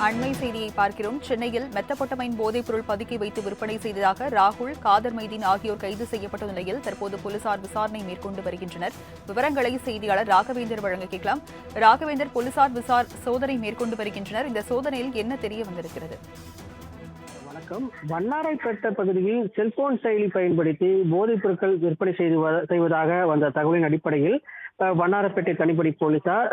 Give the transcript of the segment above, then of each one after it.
அண்மை செய்தியை பார்க்கிறோம். சென்னையில் மெத்தபொட்டமைன் போதைப்பொருள் பதுக்கி வைத்து விற்பனை செய்ததாக ராகுல், காதர் மைதீன் ஆகியோர் கைது செய்யப்பட்ட நிலையில் தற்போது போலீசார் விசாரணை மேற்கொண்டு வருகின்றனர். விவரங்களை செய்தியாளர் ராகவேந்தர் வழங்க கேட்கலாம். ராகவேந்தர், போலீசார் சோதனை மேற்கொண்டு வருகின்றனர். இந்த சோதனையில் என்ன தெரிய வந்திருக்கிறது? வணக்கம். வண்ணாரைப்பேட்டை பகுதியில் செல்போன் செயலி பயன்படுத்தி போதைப் பொருட்கள் விற்பனை செய்வதாக வந்த தகவலின் அடிப்படையில் வண்ணாரப்பேட்டை தனிப்படை போலீசார்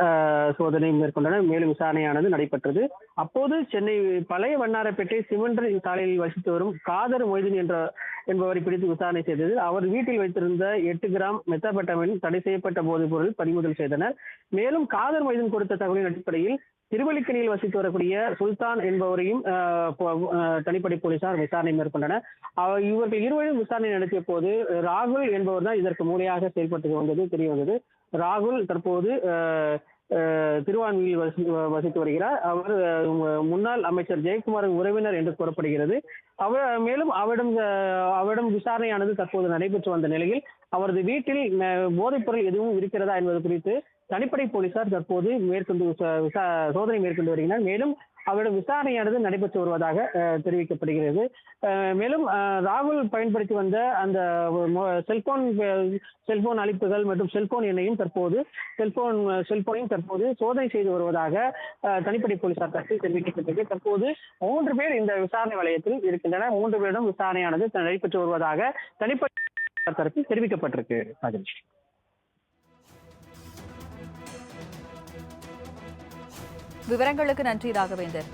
சோதனை மேற்கொண்டனர். மேலும் விசாரணையானது நடைபெற்றது. அப்போது சென்னை பழைய வண்ணாரப்பேட்டை சிமெண்ட்ரி சாலையில் வசித்து வரும் காதர் மொய்தீன் என்பவரை பிடித்து விசாரணை செய்தது. அவர் வீட்டில் வைத்திருந்த 8 கிராம் மெத்தபெட்டமைன் தடை செய்யப்பட்ட போதைப் பொருள் பறிமுதல் செய்தனர். மேலும் காதர் மொய்தீன் கொடுத்த தகவலின் அடிப்படையில் திருவல்லிக்கணியில் வசித்து வரக்கூடிய சுல்தான் என்பவரையும் தனிப்படை போலீசார் விசாரணை மேற்கொண்டனர். இவர்கள் இருவரும் விசாரணை நடத்திய போது ராகுல் என்பவர் தான் இதற்கு மூளையாக செயல்பட்டு வந்தது தெரிய வந்தது. ராகுல் தற்போது திருவான்மியில் வசித்து வருகிறார். அவர் முன்னாள் அமைச்சர் ஜெயக்குமாரின் உறவினர் என்று கூறப்படுகிறது. மேலும் அவரிடம் விசாரணையானது தற்போது நடைபெற்று வந்த நிலையில் அவரது வீட்டில் போதைப் பொருள் எதுவும் இருக்கிறதா என்பது குறித்து தனிப்படை போலீசார் தற்போது சோதனை மேற்கொண்டு வருகின்றனர். மேலும் அவரிடம் விசாரணையானது நடைபெற்று வருவதாக தெரிவிக்கப்படுகிறது. மேலும் ராகுல் பயன்படுத்தி வந்த அந்த செல்போன் அளிப்புகள் மற்றும் செல்போன் எண்ணையும் செல்போனையும் தற்போது சோதனை செய்து வருவதாக தனிப்படை போலீசார் தரப்பில் தெரிவிக்கப்பட்டது. தற்போது 3 பேர் இந்த விசாரணை வளையத்தில் இருக்கின்றனர். 3 பேரிடம் விசாரணையானது நடைபெற்று வருவதாக தனிப்படை தரப்பில் தெரிவிக்கப்பட்டிருக்கு. விவரங்களுக்கு நன்றி ராகவேந்தர்.